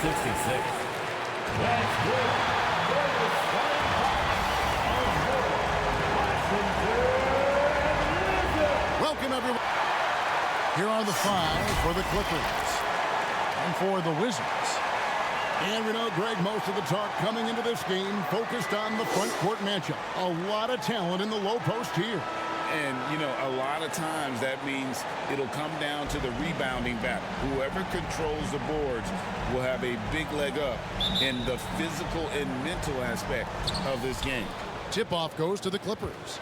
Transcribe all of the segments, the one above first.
66. That's good. Welcome, everyone. Here are the 5 for the Clippers. And for the Wizards. And we know, Greg, most of the talk coming into this game focused on the front court matchup. A lot of talent in the low post here. And, you know, a lot of times that means it'll come down to the rebounding battle. Whoever controls the boards will have a big leg up in the physical and mental aspect of this game. Tip-off goes to the Clippers.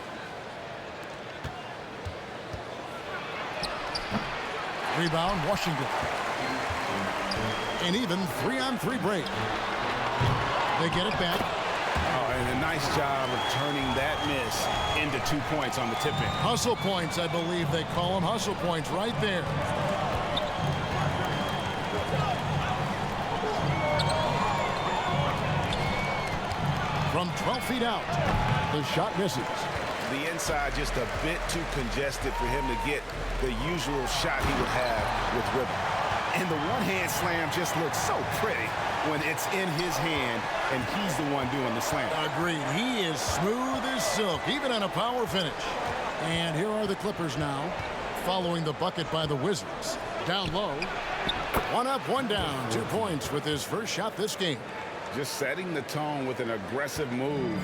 Rebound, Washington. An even 3-on-3 break. They get it back. Oh, and a nice job of turning that miss into 2 points on the tip-in. Hustle points, I believe they call them. Hustle points right there. From 12 feet out, the shot misses. The inside just a bit too congested for him to get the usual shot he would have with rhythm. And the one-hand slam just looks so pretty when it's in his hand and he's the one doing the slam. Agreed. He is smooth as silk, even on a power finish. And here are the Clippers now, following the bucket by the Wizards. Down low. 1 up, 1 down. 2 points with his first shot this game. Just setting the tone with an aggressive move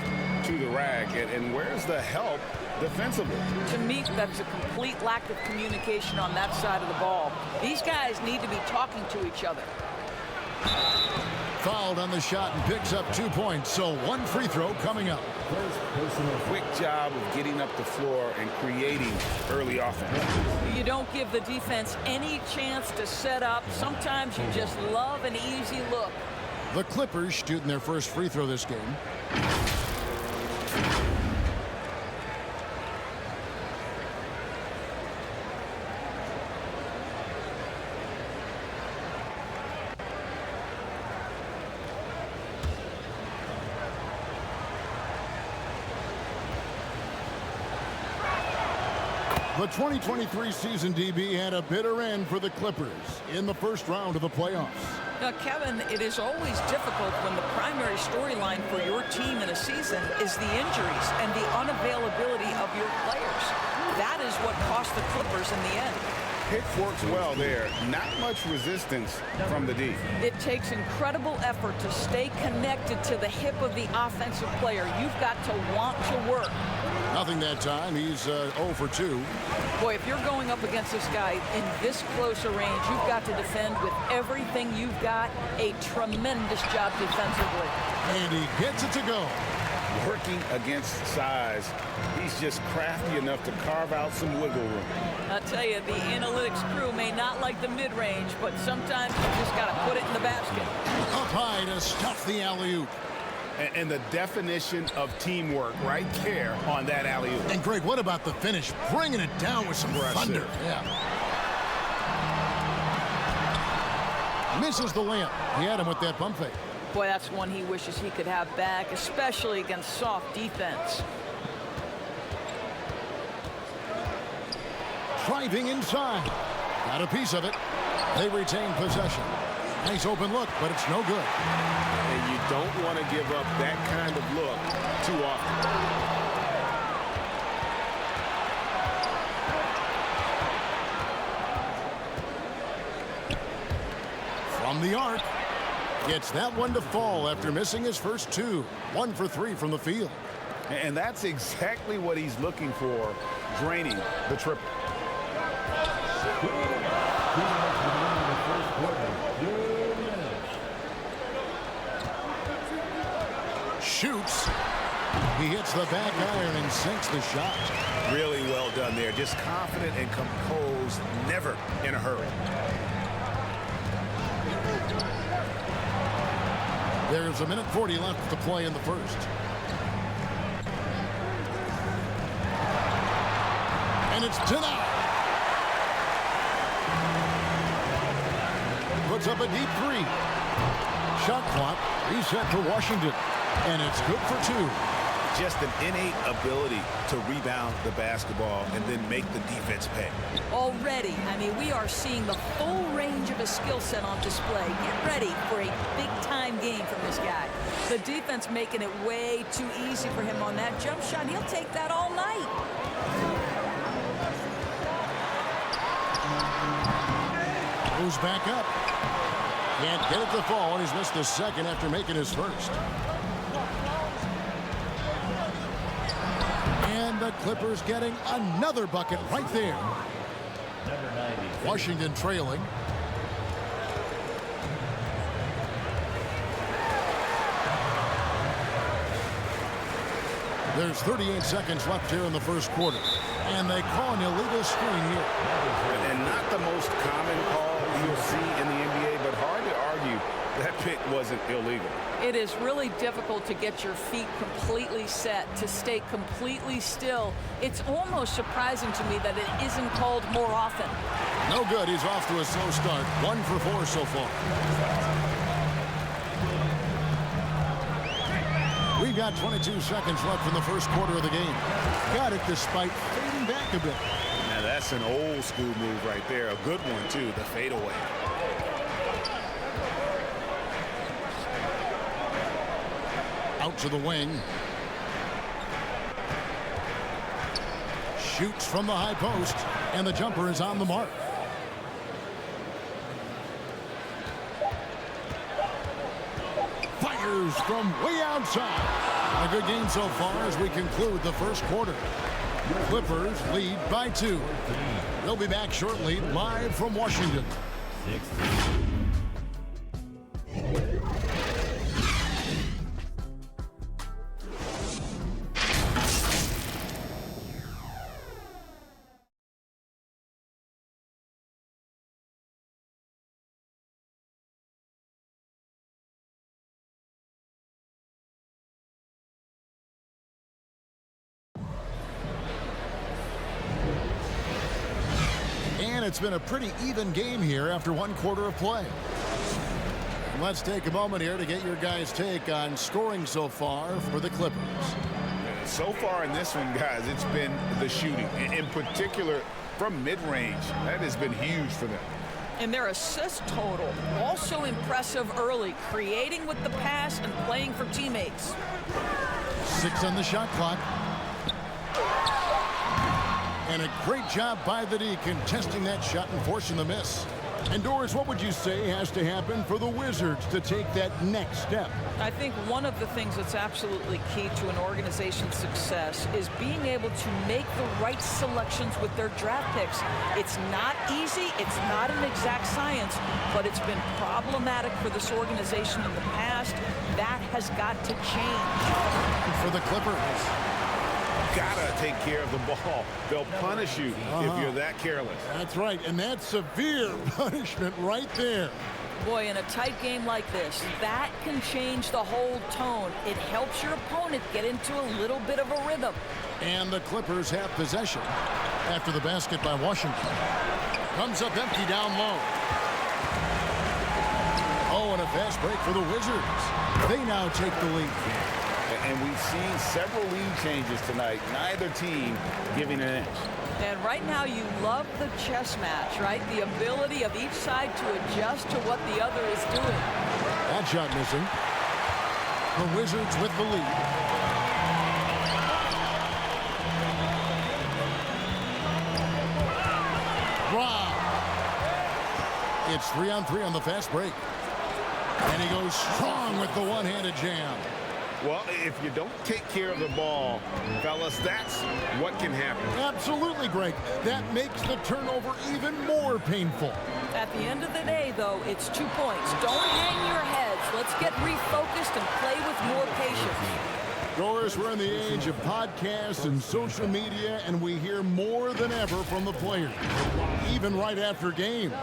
to the rack. And where's the help defensively? To me, that's a complete lack of communication on that side of the ball. These guys need to be talking to each other. Fouled on the shot and picks up 2 points, so 1 free throw coming up. Quick job of getting up the floor and creating early offense. You don't give the defense any chance to set up. Sometimes you just love an easy look. The Clippers shooting their first free throw this game. The 2023 season, DB, had a bitter end for the Clippers in the first round of the playoffs. Now, Kevin, it is always difficult when the primary storyline for your team in a season is the injuries and the unavailability of your players. That is what cost the Clippers in the end. Pick works well there. Not much resistance from the D. It takes incredible effort to stay connected to the hip of the offensive player. You've got to want to work. Nothing that time. He's 0 for 2. Boy, if you're going up against this guy in this close a range, you've got to defend with everything you've got. A tremendous job defensively. And he gets it to go. Working against size, he's just crafty enough to carve out some wiggle room. I'll tell you, the analytics crew may not like the mid-range, but sometimes you just got to put it in the basket. Up high to stuff the alley-oop. And the definition of teamwork right there on that alley-oop. And, Greg, what about the finish? Bringing it down with some thunder. Yeah. Misses the layup. He had him with that pump fake. Boy, that's one he wishes he could have back, especially against soft defense. Driving inside. Got a piece of it. They retain possession. Nice open look, but it's no good. And you don't want to give up that kind of look too often. From the arc. Gets that one to fall after missing his first 2. 1 for 3 from the field. And that's exactly what he's looking for, draining the triple. Shoots. He hits the back iron and sinks the shot. Really well done there. Just confident and composed, never in a hurry. There's 1:40 left to play in the first. And it's denied. Puts up a deep 3. Shot clock reset for Washington. And it's good for 2. just an innate ability to rebound the basketball and then make the defense pay. Already, I mean, we are seeing the full range of his skill set on display. Get ready for a big-time game from this guy. The defense making it way too easy for him on that jump shot. He'll take that all night. Goes back up. Can't get it to fall, and he's missed the second after making his first. And the Clippers getting another bucket right there. Number 90. Washington trailing. There's 38 seconds left here in the first quarter. And they call an illegal screen here. And not the most common call you'll see in the NBA, but hard to argue that pick wasn't illegal. It is really difficult to get your feet completely set, to stay completely still. It's almost surprising to me that it isn't called more often. No good. He's off to a slow start. 1 for 4 so far. We've got 22 seconds left in the first quarter of the game. Got it despite fading back a bit. Now that's an old school move right there. A good one too, the fadeaway. Out to the wing. Shoots from the high post, and the jumper is on the mark. Fires from way outside. A good game so far as we conclude the first quarter. Clippers lead by 2. They'll be back shortly, live from Washington. 16. And it's been a pretty even game here after 1 quarter of play. And let's take a moment here to get your guys' take on scoring so far for the Clippers. So far in this one, guys, it's been the shooting. In particular, from mid-range. That has been huge for them. And their assist total, also impressive early, creating with the pass and playing for teammates. 6 on the shot clock. And a great job by the D contesting that shot and forcing the miss. And Doris, what would you say has to happen for the Wizards to take that next step? I think one of the things that's absolutely key to an organization's success is being able to make the right selections with their draft picks. It's not easy, it's not an exact science, but it's been problematic for this organization in the past. That has got to change. For the Clippers. Gotta take care of the ball. They'll punish you if you're that careless. That's right, and that's severe punishment right there. Boy, in a tight game like this, that can change the whole tone. It helps your opponent get into a little bit of a rhythm. And the Clippers have possession after the basket by Washington. Comes up empty down low. Oh, and a fast break for the Wizards. They now take the lead. And we've seen several lead changes tonight. Neither team giving an inch. And right now you love the chess match, right? The ability of each side to adjust to what the other is doing. That shot missing. The Wizards with the lead. Wow. It's 3-on-3 on the fast break. And he goes strong with the one-handed jam. Well, if you don't take care of the ball, fellas, that's what can happen. Absolutely, Greg. That makes the turnover even more painful. At the end of the day, though, it's 2 points. Don't hang your heads. Let's get refocused and play with more patience. Doris, we're in the age of podcasts and social media, and we hear more than ever from the players, even right after games.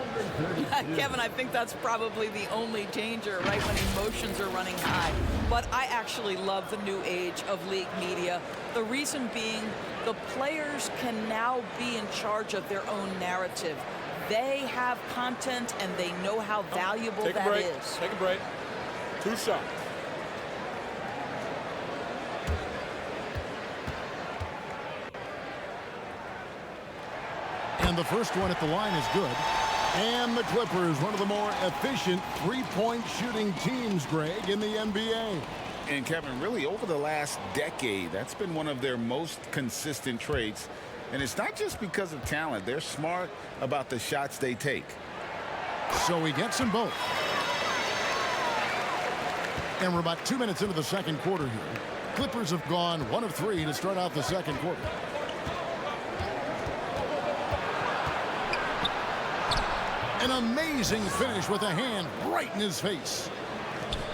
Kevin, I think that's probably the only danger, right, when emotions are running high. But I actually love the new age of league media. The reason being, the players can now be in charge of their own narrative. They have content, and they know how valuable that is. Take a break. 2 shots. And the first one at the line is good. And the Clippers, one of the more efficient three-point shooting teams, Greg, in the NBA. And Kevin, really over the last decade, that's been one of their most consistent traits. And it's not just because of talent. They're smart about the shots they take. So he gets them both. And we're about 2 minutes into the second quarter here. Clippers have gone 1 of 3 to start out the second quarter. An amazing finish with a hand right in his face.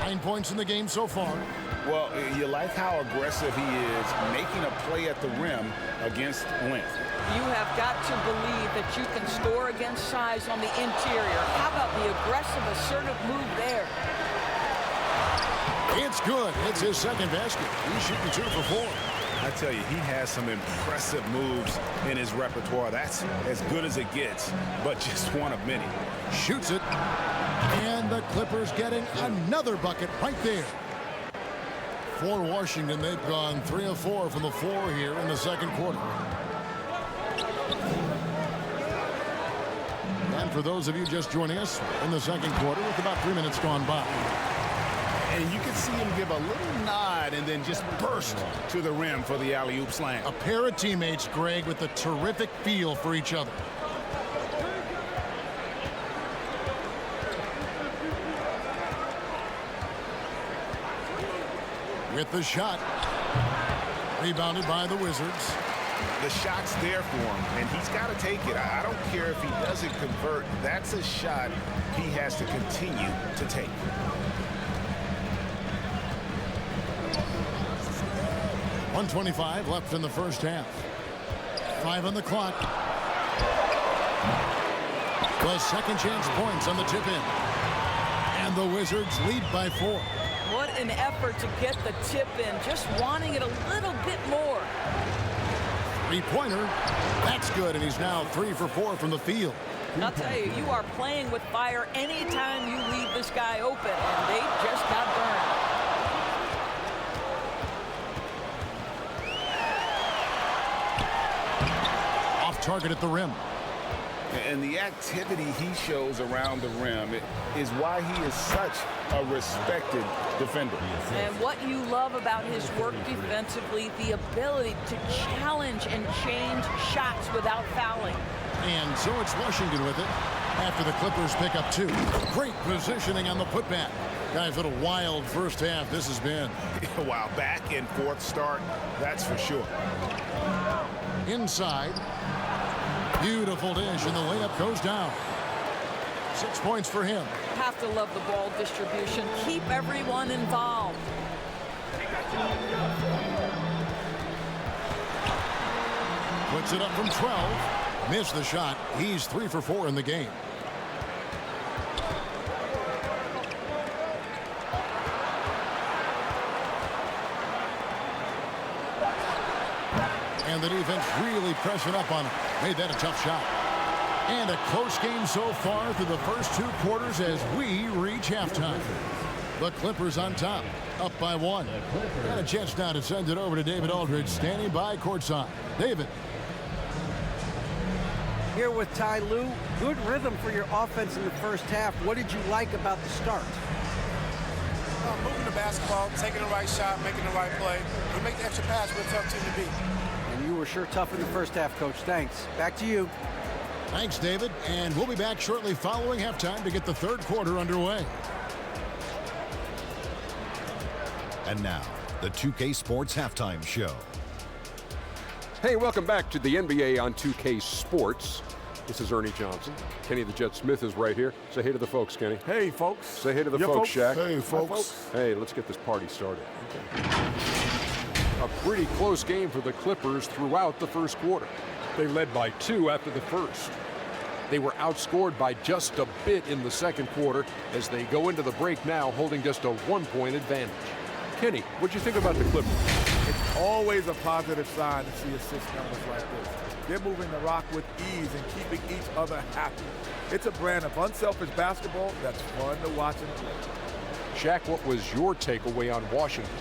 9 points in the game so far. Well, you like how aggressive he is making a play at the rim against length. You have got to believe that you can score against size on the interior. How about the aggressive, assertive move there? It's good. It's his second basket. He's shooting 2 for 4. I tell you, he has some impressive moves in his repertoire. That's as good as it gets, but just one of many. Shoots it. And the Clippers getting another bucket right there. For Washington, they've gone 3 of 4 from the floor here in the second quarter. And for those of you just joining us in the second quarter with about 3 minutes gone by. And you can see him give a little nod and then just burst to the rim for the alley-oop slam. A pair of teammates, Greg, with a terrific feel for each other. With the shot. Rebounded by the Wizards. The shot's there for him, and he's got to take it. I don't care if he doesn't convert. That's a shot he has to continue to take. .125 left in the first half. 5 on the clock. The second chance points on the tip in. And the Wizards lead by 4. What an effort to get the tip in, just wanting it a little bit more. Three-pointer. That's good, and he's now 3 for 4 from the field. I'll tell you, you are playing with fire anytime you leave this guy open, and they just got burned. Off target at the rim. And the activity he shows around the rim is why he is such a respected defender. And what you love about his work defensively, the ability to challenge and change shots without fouling. And so it's Washington with it after the Clippers pick up 2. Great positioning on the putback. Guys, what a wild first half this has been. Wow, back and forth start, that's for sure. Inside. Beautiful dish, and the layup goes down. 6 points for him. Have to love the ball distribution. Keep everyone involved. Puts it up from 12. Missed the shot. He's 3 for 4 in the game. And the defense really pressing up on him. Made that a tough shot. And a close game so far through the first 2 quarters as we reach halftime. The Clippers on top, up by 1. Got a chance now to send it over to David Aldridge, standing by courtside. David. Here with Ty Lue. Good rhythm for your offense in the first half. What did you like about the start? Moving the basketball, taking the right shot, making the right play. We make the extra pass, we're a tough team to beat. And you were sure tough in the first half, Coach. Thanks. Back to you. Thanks, David. And we'll be back shortly following halftime to get the third quarter underway. And now, the 2K Sports Halftime Show. Hey, welcome back to the NBA on 2K Sports. This is Ernie Johnson. Kenny the Jet Smith is right here. Say hey to the folks, Kenny. Hey, folks. Say hey to the folks, Shaq. Hey, folks. Hey, let's get this party started. Okay. A pretty close game for the Clippers throughout the first quarter. They led by 2 after the first. They were outscored by just a bit in the second quarter as they go into the break now holding just a 1-point advantage. Kenny, what'd you think about the Clippers? It's always a positive sign to see assist numbers like this. They're moving the rock with ease and keeping each other happy. It's a brand of unselfish basketball that's fun to watch and play. Shaq, what was your takeaway on Washington?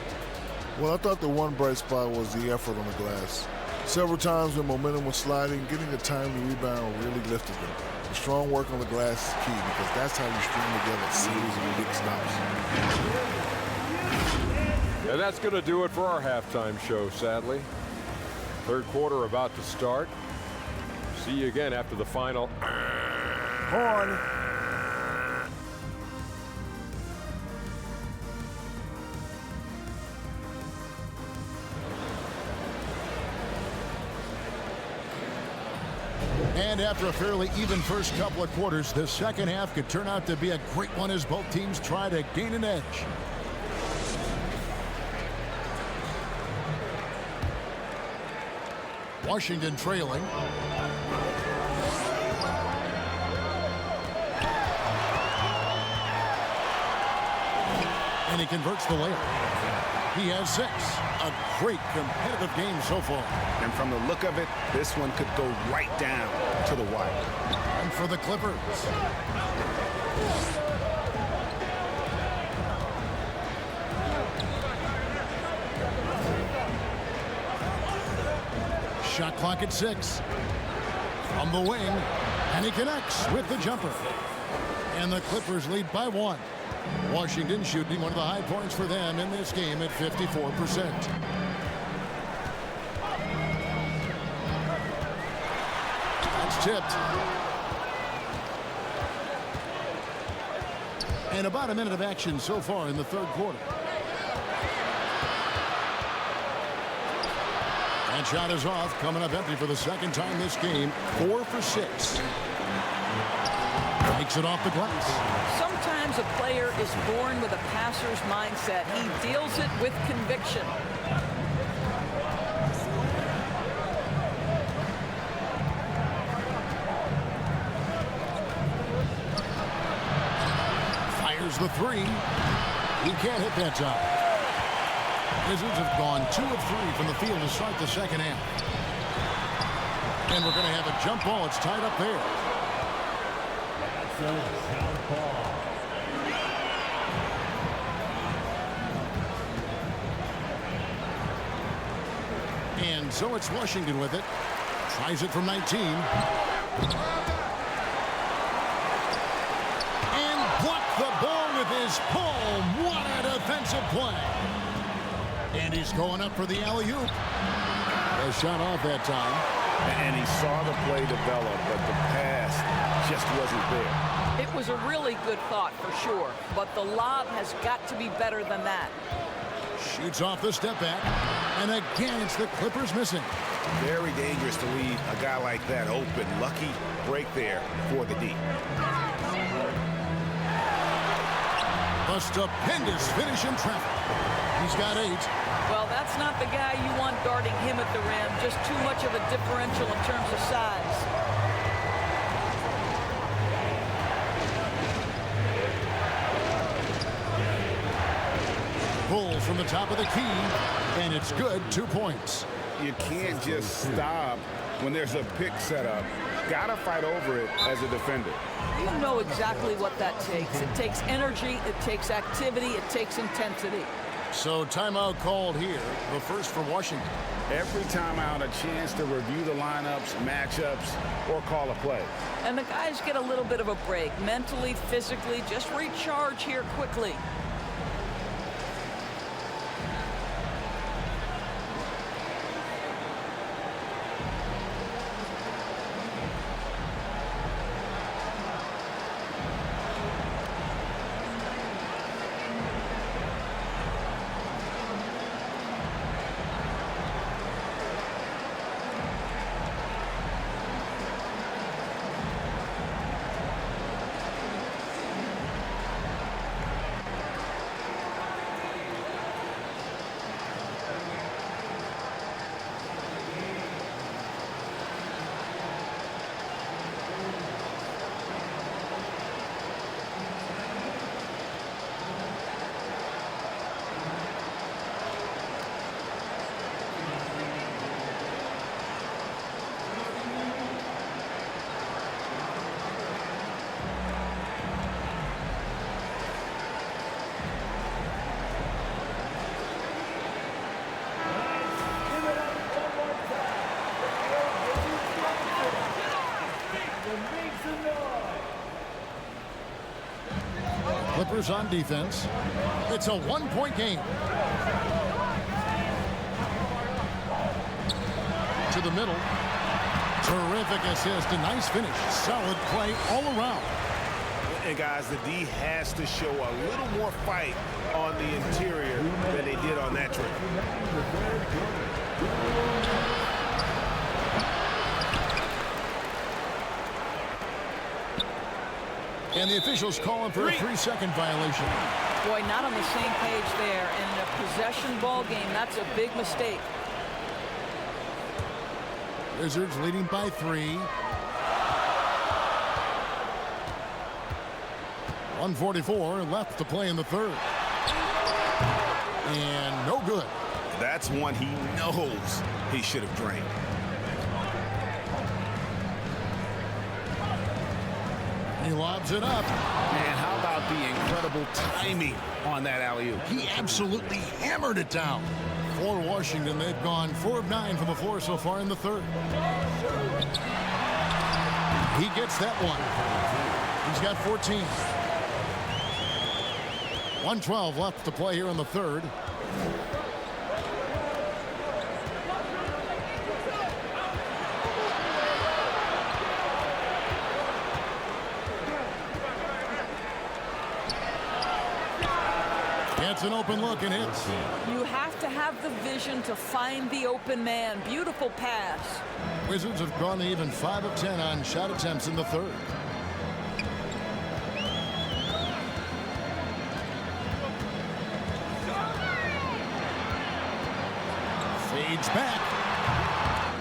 Well, I thought the one bright spot was the effort on the glass. Several times when momentum was sliding, getting a timely rebound really lifted them. The strong work on the glass is key because that's how you string together a series of big stops. And that's going to do it for our halftime show, sadly. Third quarter about to start. See you again after the final. Horn. And after a fairly even first couple of quarters, the second half could turn out to be a great one as both teams try to gain an edge. Washington trailing. And he converts the layup. He has 6. A great competitive game so far. And from the look of it, this one could go right down to the wire. And for the Clippers. Shot clock at 6. From the wing. And he connects with the jumper. And the Clippers lead by 1. Washington shooting one of the high points for them in this game at 54%. That's tipped. And about a minute of action so far in the third quarter. That shot is off, coming up empty for the second time this game. 4 for 6. Takes it off the glass. Sometimes a player is born with a passer's mindset. He deals it with conviction. Fires the 3. He can't hit that time. Wizards have gone 2 of 3 from the field to start the second half. And we're going to have a jump ball. It's tied up there. And so it's Washington with it. Tries it from 19. And blocked the ball with his palm. What a defensive play. And he's going up for the alley-oop. A shot off that time. And he saw the play develop, but the pass just wasn't there. It was a really good thought for sure, but the lob has got to be better than that. Shoots off the step back, and again it's the Clippers missing. Very dangerous to leave a guy like that open. Lucky break there for the D. A stupendous finish in traffic. He's got 8. Well, that's not the guy you want guarding him at the rim. Just too much of a differential in terms of size. Pull from the top of the key, and it's good. 2 points. You can't just stop when there's a pick set up. Gotta fight over it as a defender. You know exactly what that takes. It takes energy, it takes activity, it takes intensity. So timeout called here, the first for Washington. Every timeout, a chance to review the lineups, matchups, or call a play. And the guys get a little bit of a break, mentally, physically, just recharge here quickly. Clippers on defense. It's a one-point game. To the middle. Terrific assist, a nice finish. Solid play all around. And guys, the D has to show a little more fight on the interior than they did on that trip. And the officials calling for a 3-second violation. Boy, not on the same page there. And in a possession ball game, that's a big mistake. Wizards leading by 3. 1:44 left to play in the third. And no good. That's one he knows he should have drained. He lobs it up. And how about the incredible timing on that alley-oop? He absolutely hammered it down. For Washington, they've gone 4 of 9 from the floor so far in the third. He gets that one. He's got 14. 1:12 left to play here in the third. Gets an open look and hits. You have to have the vision to find the open man. Beautiful pass. Wizards have gone even 5 of 10 on shot attempts in the third. Fades back.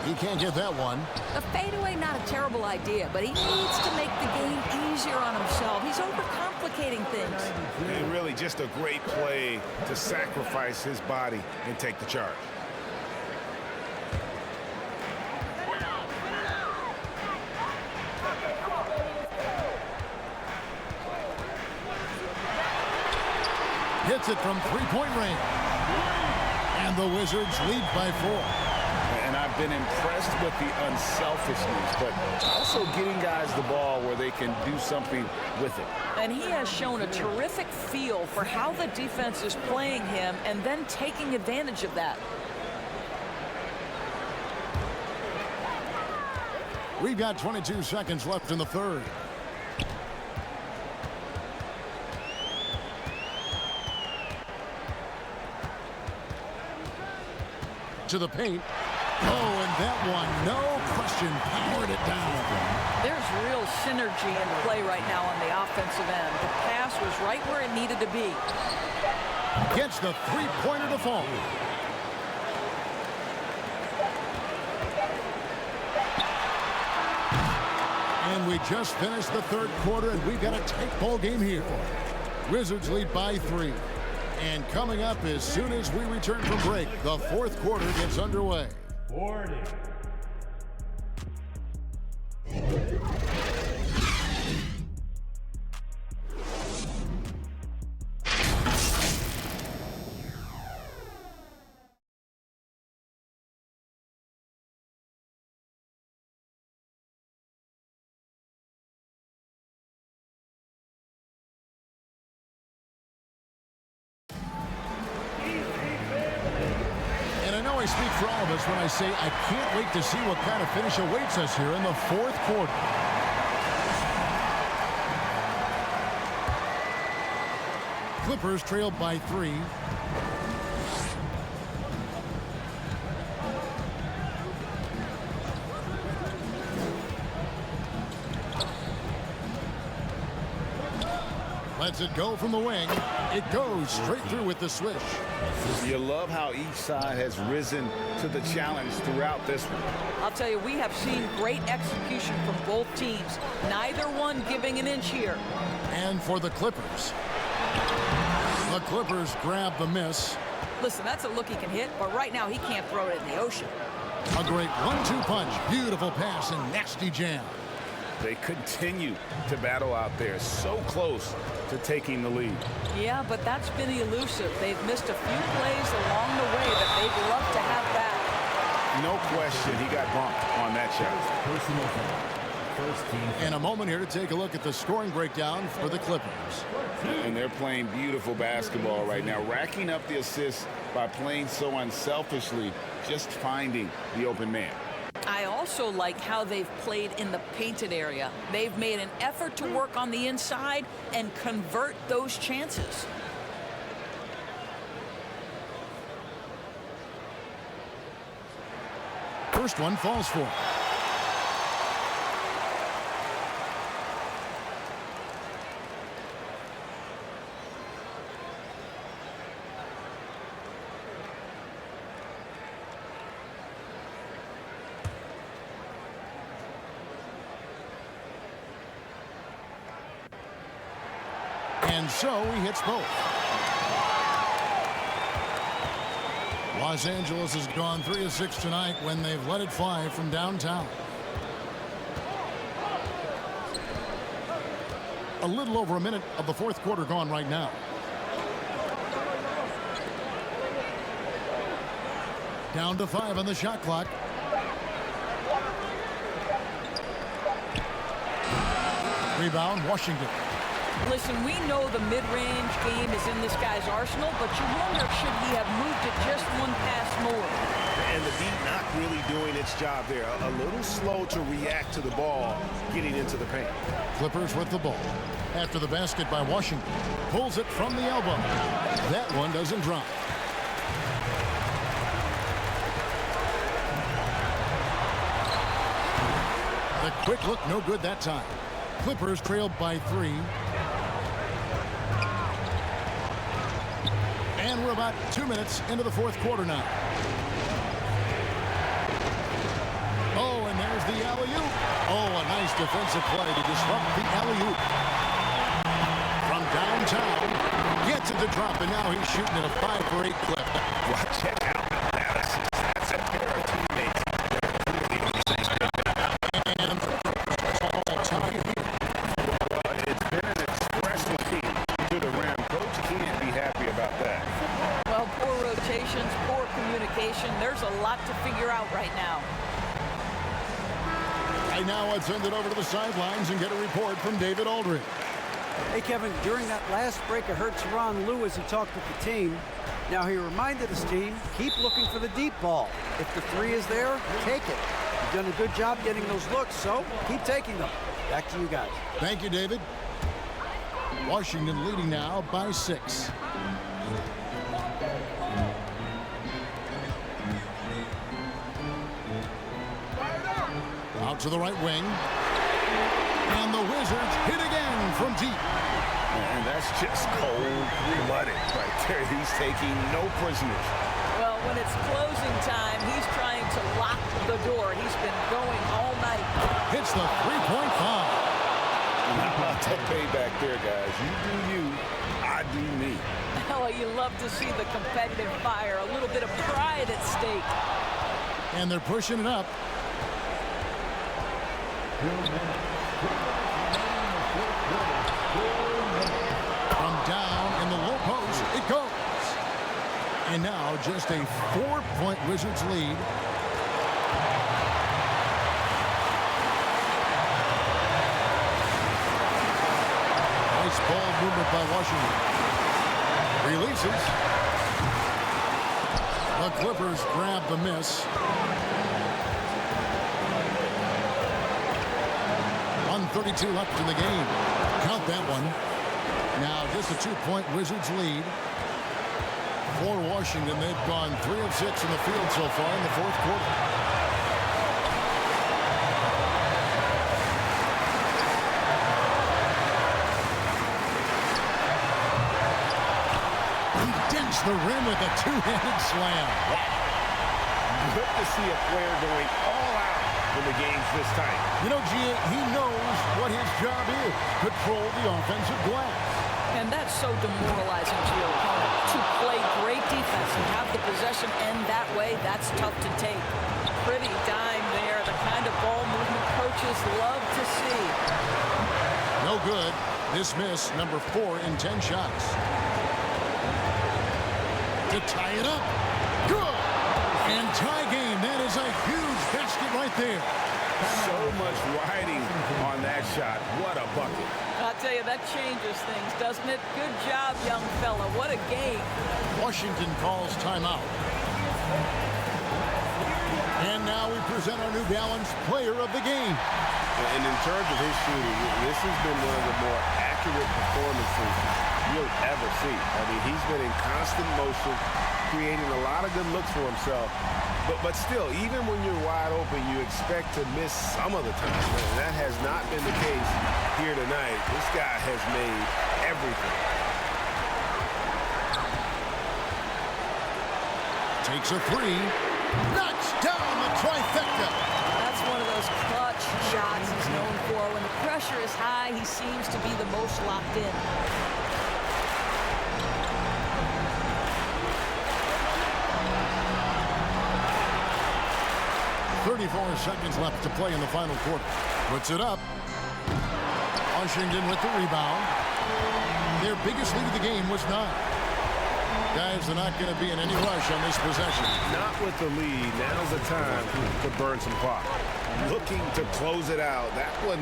He can't get that one. A fadeaway, not a terrible idea, but he needs to make the game easier on himself. He's overcomplicating things. And really just a great play to sacrifice his body and take the charge. Hits it from 3-point range. And the Wizards lead by 4. And I've been impressed with the unselfishness, but also getting guys the ball where they can do something with it. And he has shown a terrific feel for how the defense is playing him and then taking advantage of that. We've got 22 seconds left in the third. To the paint. Oh, and that one, no question, powered it down. There's real synergy in play right now on the offensive end. The pass was right where it needed to be. Gets the three-pointer to fall. And we just finished the third quarter, and we've got a tight ball game here. Wizards lead by 3. And coming up as soon as we return from break, the fourth quarter gets underway. 40. I speak for all of us when I say I can't wait to see what kind of finish awaits us here in the fourth quarter. Clippers trailed by 3. Lets it go from the wing. It goes straight through with the swish. You love how each side has risen to the challenge throughout this one. I'll tell you, we have seen great execution from both teams. Neither one giving an inch here. And for the Clippers grab the miss. Listen, that's a look he can hit, but right now he can't throw it in the ocean. A great 1-2 punch. Beautiful pass and nasty jam. They continue to battle out there, so close to taking the lead. Yeah, but that's been elusive. They've missed a few plays along the way that they'd love to have back. No question, he got bumped on that shot. First team. In a moment here to take a look at the scoring breakdown for the Clippers. And they're playing beautiful basketball right now, racking up the assists by playing so unselfishly, just finding the open man. I also like how they've played in the painted area. They've made an effort to work on the inside and convert those chances. First one falls for. And so he hits both. Los Angeles has gone 3 of 6 tonight when they've let it fly from downtown. A little over a minute of the fourth quarter gone right now. Down to 5 on the shot clock. Rebound, Washington. Listen, we know the mid-range game is in this guy's arsenal, but you wonder, should he have moved it just one pass more? And the beat not really doing its job there. A little slow to react to the ball getting into the paint. Clippers with the ball. After the basket by Washington. Pulls it from the elbow. That one doesn't drop. The quick look, no good that time. Clippers trailed by 3. And we're about 2 minutes into the fourth quarter now. Oh, and there's the alley-oop. Oh, a nice defensive play to disrupt the alley-oop. From downtown, gets it to drop, and now he's shooting at a 5-for-8 clip. Well, check out the analysis. That's a pair of teammates that are clearly on the same page. And all time. Well, it's been an expressive team to the rim. Coach can't be happy about that. Well, poor rotations, poor communication. There's a lot to figure out right now. Right now, I'd send it over to the sidelines and get a report from David Aldridge. Hey, Kevin, during that last break, I heard Teron Lue as he talked with the team. Now, he reminded his team, keep looking for the deep ball. If the 3 is there, take it. You've done a good job getting those looks, so keep taking them. Back to you guys. Thank you, David. Washington leading now by 6. Out to the right wing. And the Wizards hit again from deep. And that's just cold-blooded right there. He's taking no prisoners. Well, when it's closing time, he's trying to lock the door. He's been going all night. Hits the three-point bomb. Not about to payback there, guys. You do you, I do me. Oh, you love to see the competitive fire. A little bit of pride at stake. And they're pushing it up. From down in the low post, it goes. And now just a 4-point Wizards lead. Nice ball movement by Washington. Releases. The Clippers grab the miss. 1:32 left in the game. Count that one. Now just a 2-point Wizards lead. For Washington, they've gone 3 of 6 in the field so far in the fourth quarter. He dents the rim with a 2-handed slam. Good to see a player going all out when the game's this tight. You know, Gia, he knows what his job is. Control the offensive glass. And that's so demoralizing to your opponent. To play great defense and have the possession end that way, that's tough to take. Pretty dime there, the kind of ball movement coaches love to see. No good. This miss, number 4 in 10 shots. To tie it up. Good. And tie game. That is a huge basket right there. So much riding on that shot. What a bucket. I'll tell you, that changes things, doesn't it? Good job, young fella. What a game. Washington calls timeout. And now we present our New Balance player of the game. And in terms of his shooting, this has been one of the more accurate performances you'll ever see. I mean, he's been in constant motion, creating a lot of good looks for himself. But still, even when you're wide open, you expect to miss some of the time. And that has not been the case here tonight. This guy has made everything. Takes a three. Knocks down the trifecta. That's one of those clutch shots he's known for. When the pressure is high, he seems to be the most locked in. 34 seconds left to play in the final quarter. Puts it up. Washington with the rebound. Their biggest lead of the game was 9. Guys, they're not going to be in any rush on this possession. Not with the lead. Now's the time to burn some clock. Looking to close it out. That one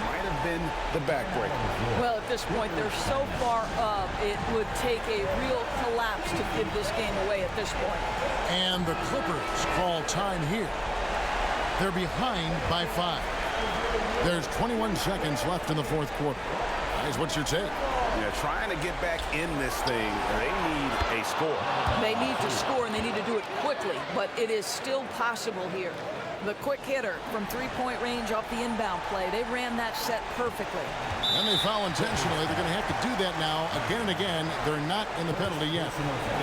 might have been the backbreaker. Well, at this point, they're so far up, it would take a real collapse to give this game away at this point. And the Clippers call time here. They're behind by 5. There's 21 seconds left in the fourth quarter. Guys, what's your take? Yeah, trying to get back in this thing, they need a score. They need to score, and they need to do it quickly, but it is still possible here. The quick hitter from three-point range off the inbound play. They ran that set perfectly. And they foul intentionally. They're going to have to do that now again and again. They're not in the penalty yet.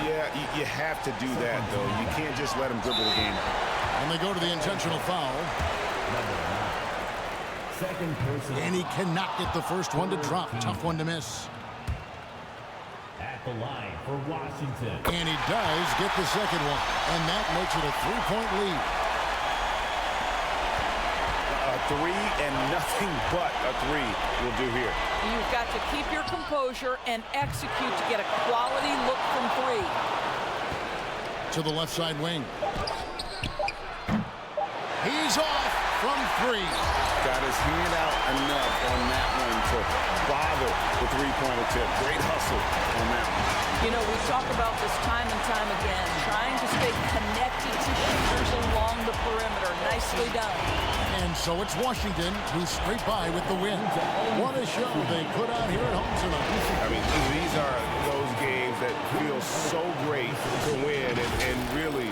Yeah, you have to do that, though. You can't just let them dribble the game. And they go to the intentional foul. Second person. And he cannot get the first one to drop. Tough one to miss. At the line for Washington. And he does get the second one. And that makes it a 3-point lead. A 3 and nothing but a 3 will do here. You've got to keep your composure and execute to get a quality look from 3. To the left side wing. He's off from 3. Got his hand out enough on that one to bother the three-pointer tip. Great hustle on that one. You know, we talk about this time and time again, trying to stay connected to shooters along the perimeter. Nicely done. And so it's Washington who scraped by with the win. What a show they put on here at home tonight. I mean, these are those games that feel so great to win, and really